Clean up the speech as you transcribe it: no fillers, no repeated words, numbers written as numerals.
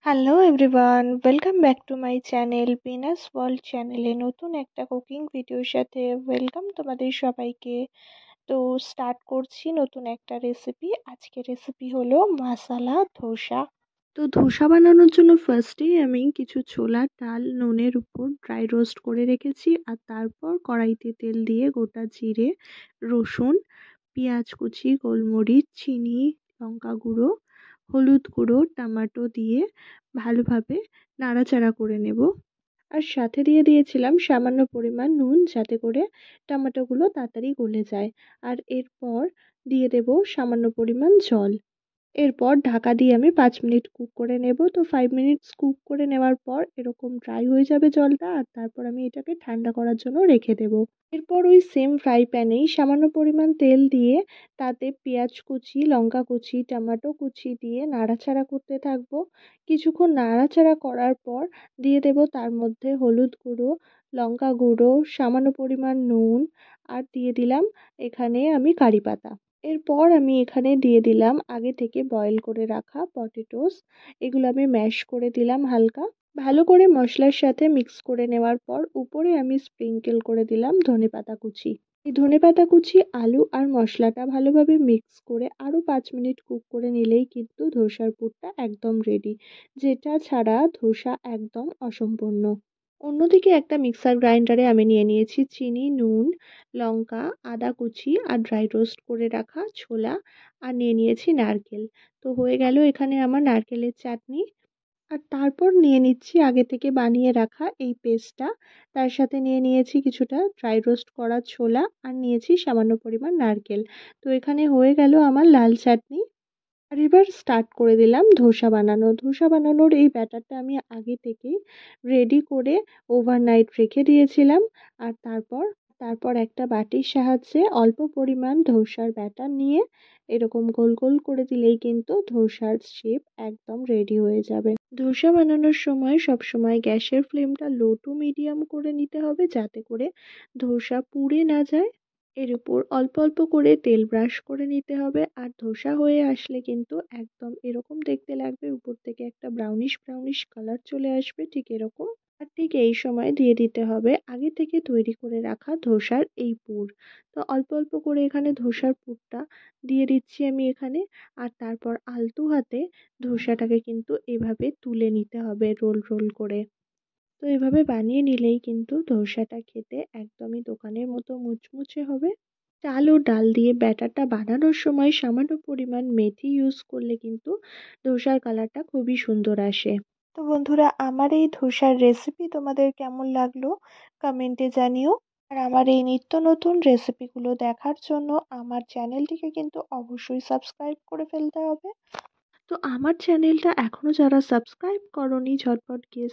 Hello everyone, welcome back to my channel পিনাস world চ্যানেলে নতুন একটা কুকিং ভিডিওর সাথে ওয়েলকাম তোমাদের সবাইকে। তো স্টার্ট করছি নতুন একটা রেসিপি। আজকের রেসিপি হলো মশালা ধোসা। তো ধোসা বানানোর জন্য ফার্স্টেই আমি কিছু ছোলার ডাল নুনের উপর ড্রাই রোস্ট করে রেখেছি, আর তারপর কড়াইতে তেল দিয়ে গোটা জিরে, রসুন, পেঁয়াজ কুচি, গোলমরিচ, চিনি, লঙ্কা গুঁড়ো, হলুদ গুঁড়ো, টমেটো দিয়ে ভালোভাবে নাড়াচাড়া করে নেব। আর সাথে দিয়ে দিয়েছিলাম সামান্য পরিমাণ নুন, যাতে করে টমেটোগুলো তাড়াতাড়ি গলে যায়। আর এরপর দিয়ে দেব সামান্য পরিমাণ জল। এরপর ঢাকা দিয়ে আমি 5 মিনিট কুক করে নেব। তো 5 মিনিটস কুক করে নেওয়ার পর এরকম ড্রাই হয়ে যাবে জলটা, আর তারপর আমি এটাকে ঠান্ডা করার জন্য রেখে দেব। এরপর ওই সেম ফ্রাই প্যানেই সামান্য পরিমাণ তেল দিয়ে তাতে পেঁয়াজ কুচি, লঙ্কা কুচি, টমেটো কুচি দিয়ে নাড়াচাড়া করতে থাকবো। কিছুক্ষণ নাড়াচাড়া করার পর দিয়ে দেব তার মধ্যে হলুদ গুঁড়ো, লঙ্কা গুঁড়ো, সামান্য পরিমাণ নুন, আর দিয়ে দিলাম এখানে আমি কারি পাতা। এরপর আমি এখানে দিয়ে দিলাম আগে থেকে বয়েল করে রাখা পটেটোস। এগুলো আমি ম্যাশ করে দিলাম হালকা। ভালো করে মশলার সাথে মিক্স করে নেওয়ার পর উপরে আমি স্প্রিঙ্কেল করে দিলাম ধনেপাতা কুচি। এই ধনেপাতা কুচি, আলু আর মশলাটা ভালোভাবে মিক্স করে আরও 5 মিনিট কুক করে নিলেই কিন্তু ধোসার পুরটা একদম রেডি, যেটা ছাড়া ধোসা একদম অসম্পূর্ণ। অন্যদিকে একটা মিক্সার গ্রাইন্ডারে আমি নিয়ে নিয়েছি চিনি, নুন, লঙ্কা, আদা কুচি আর ড্রাই রোস্ট করে রাখা ছোলা, আর নিয়ে নিয়েছি নারকেল। তো হয়ে গেল এখানে আমার নারকেলের চাটনি। আর তারপর নিয়ে নিচ্ছি আগে থেকে বানিয়ে রাখা এই পেস্টটা। তার সাথে নিয়ে নিয়েছি কিছুটা ড্রাই রোস্ট করা ছোলা, আর নিয়েছি সামান্য পরিমাণ নারকেল। তো এখানে হয়ে গেল আমার লাল চাটনি। আর এবার স্টার্ট করে দিলাম ধোসা বানানো। ধোসা বানানোর এই ব্যাটারটা আমি আগে থেকেই রেডি করে ওভারনাইট রেখে দিয়েছিলাম। আর তারপর একটা বাটির সাহায্যে অল্প পরিমাণ ধোসার ব্যাটার নিয়ে এরকম গোল গোল করে দিলেই কিন্তু ধোসার শেপ একদম রেডি হয়ে যাবে। ধোসা বানানোর সময় সবসময় গ্যাসের ফ্লেমটা লো টু মিডিয়াম করে নিতে হবে, যাতে করে ধোসা পুড়ে না যায়। এর উপর অল্প অল্প করে তেল ব্রাশ করে নিতে হবে, আর ধোসা হয়ে আসলে কিন্তু একদম এরকম দেখতে লাগবে, উপর থেকে একটা ব্রাউনিশ ব্রাউনিশ কালার চলে আসবে ঠিক এরকম। আর ঠিক এই সময় দিয়ে দিতে হবে আগে থেকে তৈরি করে রাখা ধোসার এই পুর। তো অল্প অল্প করে এখানে ধোসার পুরটা দিয়ে দিচ্ছি আমি এখানে। আর তারপর আলতো হাতে ধোসাটাকে কিন্তু এভাবে তুলে নিতে হবে রোল রোল করে। তো এভাবে বানিয়ে নিলেই কিন্তু ধোসাটা খেতে একদমই দোকানের মতো মুচমুচে হবে। চাল ও ডাল দিয়ে ব্যাটারটা বানানোর সময় সামান্য পরিমাণ মেথি ইউজ করলে কিন্তু ধোসার কালারটা খুবই সুন্দর আসে। তো বন্ধুরা, আমার এই ধোসার রেসিপি তোমাদের কেমন লাগলো কমেন্টে জানিও। আর আমার এই নিত্য নতুন রেসিপিগুলো দেখার জন্য আমার চ্যানেলটিকে কিন্তু অবশ্যই সাবস্ক্রাইব করে ফেলতে হবে। তো আমার চ্যানেলটা এখনো যারা সাবস্ক্রাইব করোনি, ঝটপট গিয়ে